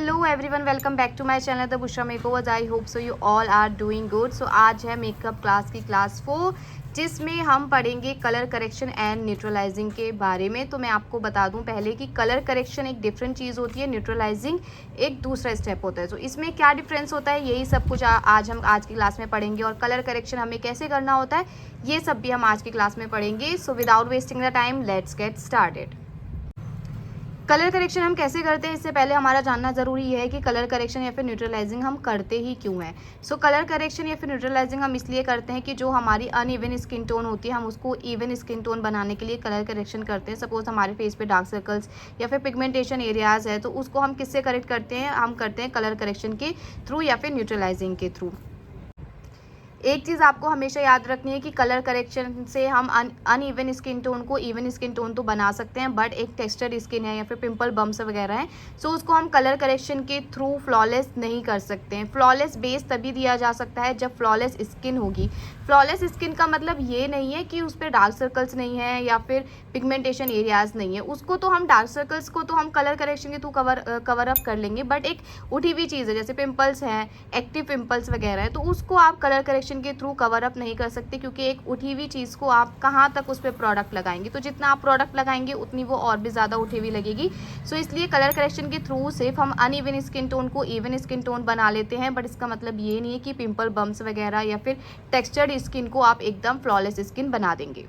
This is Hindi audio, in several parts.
Hello everyone, welcome back to my channel the Bushra makeovers. I hope so you all are doing good. So आज है मेकअप क्लास की क्लास 4, जिसमें हम पढ़ेंगे कलर करेक्शन एंड न्यूट्रलाइजिंग के बारे में। तो मैं आपको बता दूं पहले कि कलर करेक्शन एक डिफरेंट चीज़ होती है, न्यूट्रलाइजिंग एक दूसरा स्टेप होता है। तो इसमें क्या डिफरेंस होता है, यही सब कुछ आज हम आज की क्लास में पढ़ेंगे। और कलर करेक्शन हमें कैसे करना होता है, ये सब भी हम आज की क्लास में पढ़ेंगे। So without wasting the time, let's get started. Colour correction हम कैसे करते हैं, इससे पहले हमारा जानना ज़रूरी है कि कलर करेक्शन या फिर न्यूट्रलाइजिंग हम करते ही क्यों हैं। सो कलर करेक्शन या फिर न्यूट्रलाइजिंग हम इसलिए करते हैं कि जो हमारी अनइवन स्किन टोन होती है, हम उसको इवन स्किन टोन बनाने के लिए कलर करेक्शन करते हैं। सपोज हमारे फेस पे डार्क सर्कल्स या फिर पिगमेंटेशन एरियाज है, तो उसको हम किससे करेक्ट करते हैं, हम करते हैं कलर करेक्शन के थ्रू या फिर न्यूट्रलाइजिंग के थ्रू। एक चीज़ आपको हमेशा याद रखनी है कि कलर करेक्शन से हम अनइवन स्किन टोन को इवन स्किन टोन तो बना सकते हैं, बट एक टेक्सचर्ड स्किन है या फिर पिंपल बम्स वगैरह हैं, सो उसको हम कलर करेक्शन के थ्रू फ्लॉलेस नहीं कर सकते हैं। फ्लॉलेस बेस तभी दिया जा सकता है जब फ्लॉलेस स्किन होगी। फ्लॉलेस स्किन का मतलब ये नहीं है कि उस पर डार्क सर्कल्स नहीं है या फिर पिगमेंटेशन एरियाज नहीं है। उसको तो हम डार्क सर्कल्स को तो हम कलर करेक्शन के थ्रू कवर अप कर लेंगे, बट एक उठी हुई चीज़ है जैसे पिंपल्स हैं, एक्टिव पिंपल्स वगैरह है, तो उसको आप कलर करेक्शन के थ्रू कवर अप नहीं कर सकते, क्योंकि एक उठी हुई चीज़ को आप कहाँ तक उस पर प्रोडक्ट लगाएंगे, तो जितना आप प्रोडक्ट लगाएंगे उतनी वो और भी ज़्यादा उठी हुई लगेगी। सो इसलिए कलर करेक्शन के थ्रू सिर्फ हम अनइवन स्किन टोन को इवन स्किन टोन बना लेते हैं, बट इसका मतलब ये नहीं है कि पिंपल बम्स वगैरह या फिर टेक्सचर्ड स्किन को आप एकदम फ्लॉलेस स्किन बना देंगे।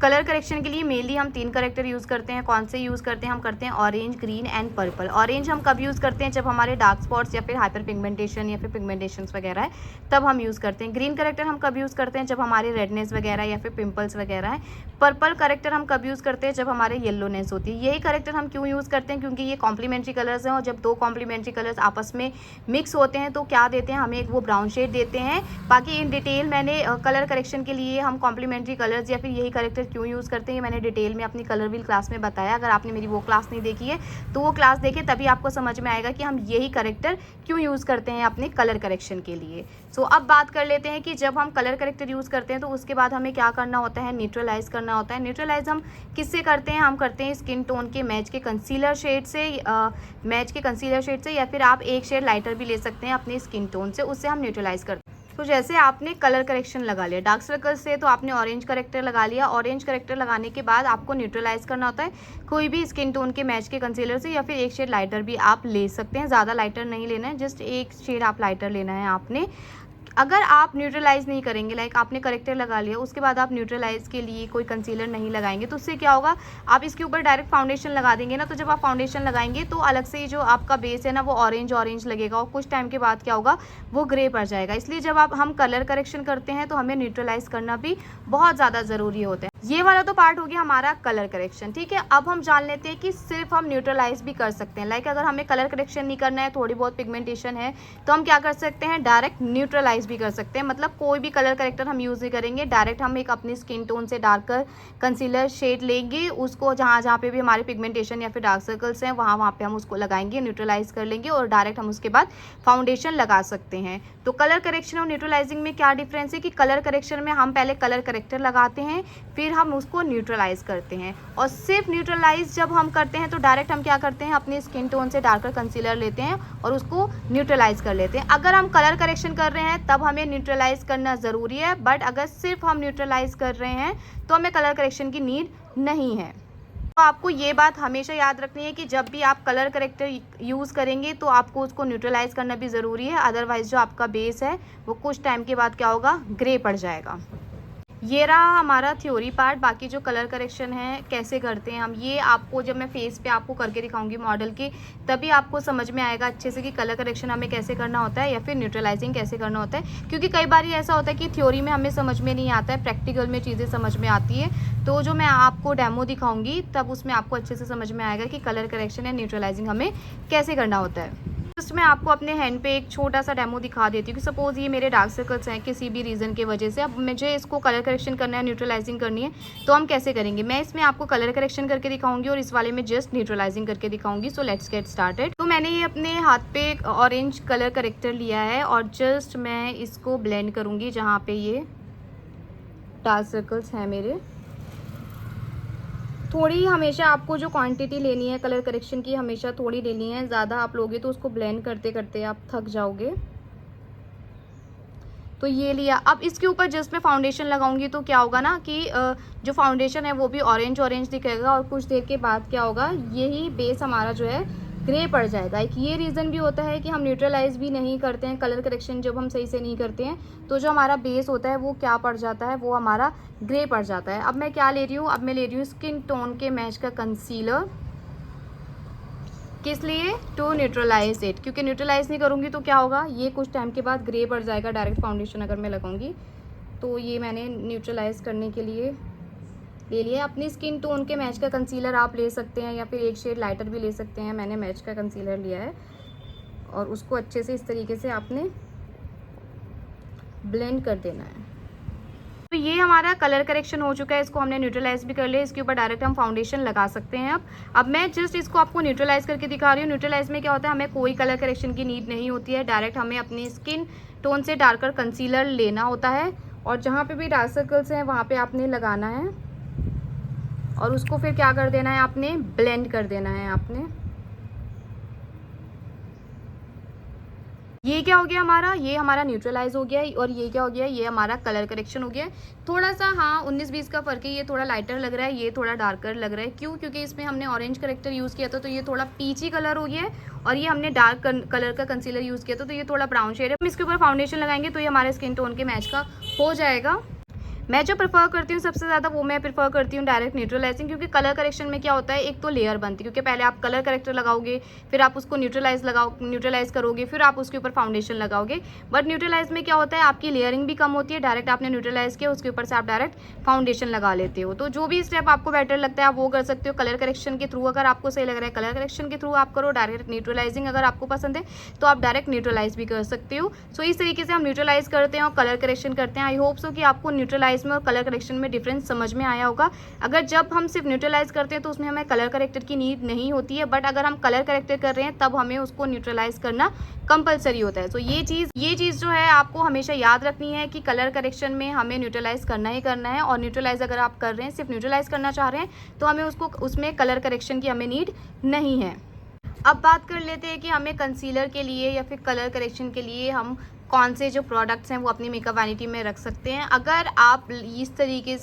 कलर करेक्शन के लिए मेनली हम 3 करेक्टर यूज़ करते हैं। कौन से यूज़ करते हैं, हम करते हैं orange, green and purple. Orange हम कब यूज़ करते हैं, जब हमारे डार्क स्पॉट्स या फिर हाइपर पिगमेंटेशन या फिर पिगमेंटेशंस वगैरह है, तब हम यूज़ करते हैं। ग्रीन करेक्टर हम कब यूज़ करते हैं, जब हमारे रेडनेस वगैरह या फिर पिंपल्स वगैरह है। पर्पल करेक्टर हम कब यूज़ करते हैं, जब हमारे येलोनेस होती है। यही करेक्टर हम क्यों यूज़ करते हैं, क्योंकि ये कॉम्प्लीमेंट्री कलर्स हैं, और जब 2 कॉम्प्लीमेंट्री कलर्स आपस में मिक्स होते हैं तो क्या देते हैं, हमें एक वो ब्राउन शेड देते हैं। बाकी इन डिटेल मैंने कलर करेक्शन के लिए हम कॉम्प्लीमेंट्री कलर्स या फिर यही करेक्टर क्यों यूज़ करते हैं, मैंने डिटेल में अपनी कलर व्हील क्लास में बताया। अगर आपने मेरी वो क्लास नहीं देखी है तो वो क्लास देखें, तभी आपको समझ में आएगा कि हम यही करेक्टर क्यों यूज़ करते हैं अपने कलर करेक्शन के लिए। सो अब बात कर लेते हैं कि जब हम कलर करेक्टर यूज़ करते हैं तो उसके बाद हमें क्या करना होता है, न्यूट्रलाइज करना होता है। न्यूट्रलाइज हम किससे करते हैं, हम करते हैं स्किन टोन के मैच के कंसीलर शेड से या फिर आप एक शेड लाइटर भी ले सकते हैं अपने स्किन टोन से, उससे हम न्यूट्रलाइज करते हैं। तो जैसे आपने कलर करेक्शन लगा लिया डार्क सर्कल से, तो आपने ऑरेंज करेक्टर लगा लिया। ऑरेंज करेक्टर लगाने के बाद आपको न्यूट्रलाइज करना होता है कोई भी स्किन टोन के मैच के कंसीलर से, या फिर एक शेड लाइटर भी आप ले सकते हैं। ज़्यादा लाइटर नहीं लेना है, जस्ट एक शेड आप लाइटर लेना है आपने। अगर आप न्यूट्रलाइज नहीं करेंगे, लाइक आपने करेक्टर लगा लिया, उसके बाद आप न्यूट्रलाइज के लिए कोई कंसीलर नहीं लगाएंगे, तो उससे क्या होगा, आप इसके ऊपर डायरेक्ट फाउंडेशन लगा देंगे ना, तो जब आप फाउंडेशन लगाएंगे तो अलग से ही जो आपका बेस है ना, वो ऑरेंज ऑरेंज लगेगा, और कुछ टाइम के बाद क्या होगा, वो ग्रे पड़ जाएगा। इसलिए जब हम कलर करेक्शन करते हैं तो हमें न्यूट्रलाइज करना भी बहुत ज़्यादा ज़रूरी होता है। ये वाला तो पार्ट हो गया हमारा कलर करेक्शन, ठीक है। अब हम जान लेते हैं कि सिर्फ हम न्यूट्रलाइज भी कर सकते हैं। लाइक अगर हमें कलर करेक्शन नहीं करना है, थोड़ी बहुत पिगमेंटेशन है, तो हम क्या कर सकते हैं, डायरेक्ट न्यूट्रलाइज भी कर सकते हैं। मतलब कोई भी कलर करेक्टर हम यूज़ नहीं करेंगे, डायरेक्ट हम एक अपनी स्किन टोन से डार्कर कंसीलर शेड लेंगे, उसको जहाँ जहाँ पे भी हमारे पिगमेंटेशन या फिर डार्क सर्कल्स हैं वहाँ पे हम उसको लगाएंगे, न्यूट्रलाइज कर लेंगे, और डायरेक्ट हम उसके बाद फाउंडेशन लगा सकते हैं। तो कलर करेक्शन और न्यूट्रलाइजिंग में क्या डिफरेंस है कि कलर करेक्शन में हम पहले कलर करेक्टर लगाते हैं, फिर हम उसको न्यूट्रलाइज करते हैं। और सिर्फ न्यूट्रलाइज जब हम करते हैं तो डायरेक्ट हम क्या करते हैं, अपने स्किन टोन से डार्कर कंसीलर लेते हैं और उसको न्यूट्रलाइज कर लेते हैं। अगर हम कलर करेक्शन कर रहे हैं तब हमें न्यूट्रलाइज करना ज़रूरी है, बट अगर सिर्फ हम न्यूट्रलाइज कर रहे हैं तो हमें कलर करेक्शन की नीड नहीं है। तो आपको ये बात हमेशा याद रखनी है कि जब भी आप कलर करेक्टर यूज़ करेंगे तो आपको उसको न्यूट्रलाइज करना भी ज़रूरी है, अदरवाइज़ जो आपका बेस है वो कुछ टाइम के बाद क्या होगा, ग्रे पड़ जाएगा। ये रहा हमारा थ्योरी पार्ट। बाकी जो कलर करेक्शन है कैसे करते हैं हम, ये आपको जब मैं फेस पे आपको करके दिखाऊंगी मॉडल के, तभी आपको समझ में आएगा अच्छे से कि कलर करेक्शन हमें कैसे करना होता है या फिर न्यूट्रलाइजिंग कैसे करना होता है। क्योंकि कई बार ऐसा होता है कि थ्योरी में हमें समझ में नहीं आता है, प्रैक्टिकल में चीज़ें समझ में आती है। तो जो मैं आपको डेमो दिखाऊंगी तब उसमें आपको अच्छे से समझ में आएगा कि कलर करेक्शन या न्यूट्रलाइजिंग हमें कैसे करना होता है। जस्ट मैं आपको अपने हैंड पे एक छोटा सा डेमो दिखा देती हूँ कि सपोज़ ये मेरे डार्क सर्कल्स हैं किसी भी रीज़न की वजह से। अब मुझे इसको कलर करेक्शन करना है, न्यूट्रलाइजिंग करनी है, तो हम कैसे करेंगे। मैं इसमें आपको कलर करेक्शन करके दिखाऊंगी और इस वाले में जस्ट न्यूट्रलाइजिंग करके दिखाऊंगी। So let's get started. तो मैंने ये अपने हाथ पे ऑरेंज कलर करेक्टर लिया है और जस्ट मैं इसको ब्लेंड करूँगी जहाँ पे ये डार्क सर्कल्स हैं मेरे। थोड़ी हमेशा आपको जो क्वांटिटी लेनी है कलर करेक्शन की, हमेशा थोड़ी लेनी है। ज़्यादा आप लोगे तो उसको ब्लेंड करते करते आप थक जाओगे। तो ये लिया। अब इसके ऊपर जस्ट मैं फाउंडेशन लगाऊंगी तो क्या होगा ना कि जो फाउंडेशन है वो भी ऑरेंज ऑरेंज दिखेगा, और कुछ देर के बाद क्या होगा, यही बेस हमारा जो है ग्रे पड़ जाएगा। एक ये रीज़न भी होता है कि हम न्यूट्रलाइज भी नहीं करते हैं, कलर करेक्शन जब हम सही से नहीं करते हैं तो जो हमारा बेस होता है वो क्या पड़ जाता है, वो हमारा ग्रे पड़ जाता है। अब मैं क्या ले रही हूँ, अब मैं ले रही हूँ स्किन टोन के मैच का कंसीलर। किस लिए? टू न्यूट्रलाइज इट, क्योंकि न्यूट्रलाइज नहीं करूँगी तो क्या होगा, ये कुछ टाइम के बाद ग्रे पड़ जाएगा डायरेक्ट फाउंडेशन अगर मैं लगाऊंगी। तो ये मैंने न्यूट्रलाइज करने के लिए ले लिया। अपनी स्किन टोन के मैच का कंसीलर आप ले सकते हैं, या फिर एक शेड लाइटर भी ले सकते हैं। मैंने मैच का कंसीलर लिया है और उसको अच्छे से इस तरीके से आपने ब्लेंड कर देना है। तो ये हमारा कलर करेक्शन हो चुका है, इसको हमने न्यूट्रलाइज भी कर लिया। इसके ऊपर डायरेक्ट हम फाउंडेशन लगा सकते हैं। अब मैं जस्ट इसको आपको न्यूट्रलाइज करके दिखा रही हूँ। न्यूट्रलाइज में क्या होता है, हमें कोई कलर करेक्शन की नीड नहीं होती है, डायरेक्ट हमें अपनी स्किन टोन से डार्कर कंसीलर लेना होता है, और जहाँ पे भी डार्क सर्कल्स हैं वहाँ पे आपने लगाना है, और उसको फिर क्या कर देना है, आपने ब्लेंड कर देना है आपने। ये क्या हो गया हमारा, ये हमारा न्यूट्रलाइज हो गया है, और ये क्या हो गया, ये हमारा कलर करेक्शन हो गया है। थोड़ा सा हाँ 19-20 का फर्क है, ये थोड़ा लाइटर लग रहा है, ये थोड़ा डार्कर लग रहा है। क्यों? क्योंकि इसमें हमने ऑरेंज करेक्टर यूज़ किया था तो ये थोड़ा पीची कलर हो गया है, और ये हमने डार्क कलर का कंसीलर यूज़ किया था तो ये थोड़ा ब्राउन शेड है। हम इसके ऊपर फाउंडेशन लगाएंगे तो ये हमारे स्किन टोन के मैच का हो जाएगा। मैं जो प्रेफर करती हूँ सबसे ज़्यादा, वो मैं प्रेफर करती हूँ डायरेक्ट न्यूट्रलाइजिंग, क्योंकि कलर करेक्शन में क्या होता है, एक तो लेयर बनती है, क्योंकि पहले आप कलर करेक्टर लगाओगे, फिर आप उसको न्यूट्रलाइज करोगे, फिर आप उसके ऊपर फाउंडेशन लगाओगे। बट न्यूट्रलाइज में क्या होता है, आपकी लेयरिंग भी कम होती है, डायरेक्ट आपने न्यूट्रलाइज किया, उसके ऊपर से आप डायरेक्ट फाउंडेशन लगा लेते हो। तो जो भी स्टेप आपको बेटर लगता है आप वो कर सकते हो। कलर करेक्शन के थ्रू अगर आपको सही लग रहा है कलर करेक्शन के थ्रू आप करो, डायरेक्ट न्यूट्रलाइजिंग अगर आपको पसंद है तो आप डायरेक्ट न्यूट्रलाइज भी कर सकते हो। सो इस तरीके से हम न्यूट्रलाइज करते हैं और कलर करेक्शन करते हैं। आई होप सो कि आपको न्यूट्रलाइज में और कलर करेक्शन में डिफरेंस समझ में आया होगा। अगर जब हम सिर्फ न्यूट्रलाइज करते हैं तो उसमें हमें कलर करेक्टर की नीड नहीं होती है, बट अगर हम कलर करेक्टर कर रहे हैं तब हमें उसको न्यूट्रलाइज करना कंपलसरी होता है। तो ये चीज़ जो है आपको हमेशा याद रखनी है कि कलर करेक्शन में हमें न्यूट्रलाइज करना ही करना है, और न्यूट्रलाइज अगर आप कर रहे हैं, सिर्फ न्यूट्रलाइज करना चाह रहे हैं तो हमें उसमें कलर करेक्शन की हमें नीड नहीं है। अब बात कर लेते हैं कि हमें कंसीलर के लिए या फिर कलर करेक्शन के लिए हम कौन से जो प्रोडक्ट्स हैं वो अपनी मेकअप वैनिटी में रख सकते हैं। अगर आप इस तरीके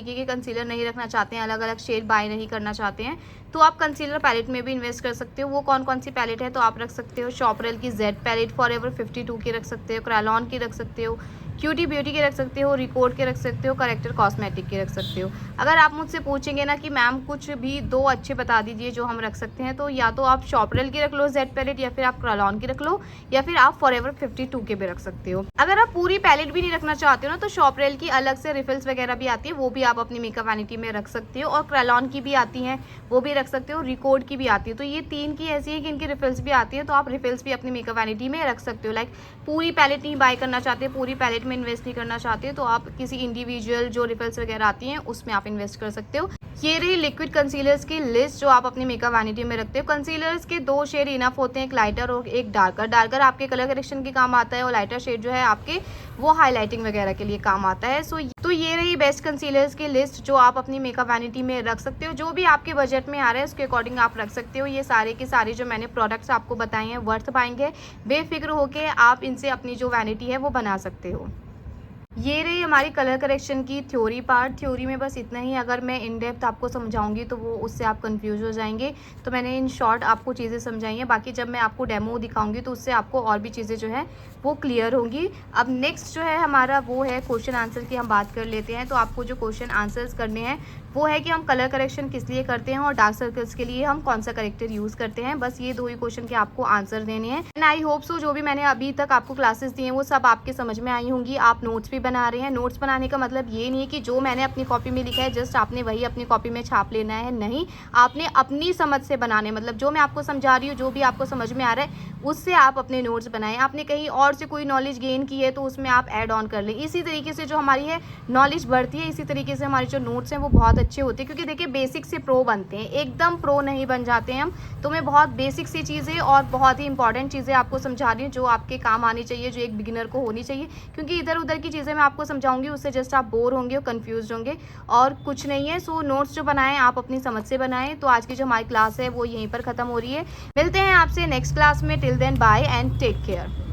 के कंसीलर नहीं रखना चाहते हैं, अलग अलग शेड बाय नहीं करना चाहते हैं, तो आप कंसीलर पैलेट में भी इन्वेस्ट कर सकते हो। वो कौन सी पैलेट है तो आप रख सकते हो शॉपरेल की जेड पैलेट, फॉरएवर 52 की रख सकते हो, क्रायलॉन की रख सकते हो, क्यूटी ब्यूटी के रख सकते हो, रिकॉर्ड के रख सकते हो, करेक्टर कॉस्मेटिक के रख सकते हो। अगर आप मुझसे पूछेंगे ना कि मैम कुछ भी 2 अच्छे बता दीजिए जो हम रख सकते हैं, तो या तो आप शॉपरेल की रख लो जेड पैलेट, या फिर आप क्रायलॉन की रख लो, या फिर आप फॉरएवर 52 के भी रख सकते हो। अगर आप पूरी पैलेट भी नहीं रखना चाहते हो ना, तो शॉपरेल की अलग से रिफिल्स वगैरह भी आती है, वो भी आप अपनी मेकअप वैनिटी में रख सकते हो, और क्रायलॉन की भी आती हैं वो भी रख सकते हो, रिकॉर्ड की भी आती है। तो ये 3 की ऐसी है कि इनकी रिफिल्स भी आती है, तो आप रिफिल्स भी अपनी मेकअप वैनिटी में रख सकते हो। लाइक पूरी पैलेट नहीं बाय करना चाहते, पूरी पैलेट में इन्वेस्ट नहीं करना चाहते, तो आप किसी इंडिविजुअल जो रिफिल्स वगैरह आती हैं उसमें आप इन्वेस्ट कर सकते हो। ये रही लिक्विड कंसीलर्स की लिस्ट जो आप अपनी मेकअप वैनिटी में रखते हो। कंसीलर्स के 2 शेड इनफ होते हैं, एक लाइटर और एक डार्कर। डार्कर आपके कलर करेक्शन के काम आता है, और लाइटर शेड जो है आपके वो हाईलाइटिंग वगैरह के लिए काम आता है। तो ये रही बेस्ट कंसीलर्स की लिस्ट जो आप अपनी मेकअप वैनिटी में रख सकते हो। जो भी आपके बजट में आ रहा है उसके अकॉर्डिंग आप रख सकते हो। ये सारे के सारे जो मैंने प्रोडक्ट्स आपको बताए हैं वर्थ पाएंगे, बेफिक्र होके आप इनसे अपनी जो वैनिटी है वो बना सकते हो। ये रही हमारी कलर करेक्शन की थ्योरी पार्ट। थ्योरी में बस इतना ही, अगर मैं इन डेप्थ आपको समझाऊंगी तो वो उससे आप कंफ्यूज हो जाएंगे, तो मैंने इन शॉर्ट आपको चीज़ें समझाई हैं। बाकी जब मैं आपको डेमो दिखाऊंगी तो उससे आपको और भी चीज़ें जो है वो क्लियर होंगी। अब नेक्स्ट जो है हमारा वो है क्वेश्चन आंसर की हम बात कर लेते हैं। तो आपको जो क्वेश्चन आंसर्स करने हैं वो है कि हम कलर करेक्शन किस लिए करते हैं और डार्क सर्कल्स के लिए हम कौन सा करेक्टर यूज़ करते हैं। बस ये 2 ही क्वेश्चन के आपको आंसर देने हैं। एंड आई होप सो जो भी मैंने अभी तक आपको क्लासेस दी हैं वो सब आपके समझ में आई होंगी। आप नोट्स भी बना रहे हैं। नोट्स बनाने का मतलब ये नहीं है कि जो मैंने अपनी कॉपी में लिखा है जस्ट आपने वही अपनी कॉपी में छाप लेना है, नहीं, आपने अपनी समझ से बनाने, मतलब जो मैं आपको समझा रही हूँ, जो भी आपको समझ में आ रहा है उससे आप अपने नोट्स बनाएं। आपने कहीं और से कोई नॉलेज गेन की है तो उसमें आप ऐड ऑन कर लें। इसी तरीके से जो हमारी है नॉलेज बढ़ती है, इसी तरीके से हमारी जो नोट्स हैं वो बहुत अच्छे होते हैं, क्योंकि देखिए बेसिक से प्रो बनते हैं, एकदम प्रो नहीं बन जाते हैं हम। तो मैं बहुत बेसिक सी चीज़ें और बहुत ही इंपॉर्टेंट चीज़ें आपको समझा रही हूँ जो आपके काम आनी चाहिए, जो एक बिगिनर को होनी चाहिए, क्योंकि इधर उधर की चीज़ें मैं आपको समझाऊंगी उससे जस्ट आप बोर होंगे और कन्फ्यूज होंगे और कुछ नहीं है। सो नोट्स जो बनाएं आप अपनी समझ से बनाएं। तो आज की जो हमारी क्लास है वो यहीं पर ख़त्म हो रही है। मिलते हैं आपसे नेक्स्ट क्लास में। Till then bye and take care.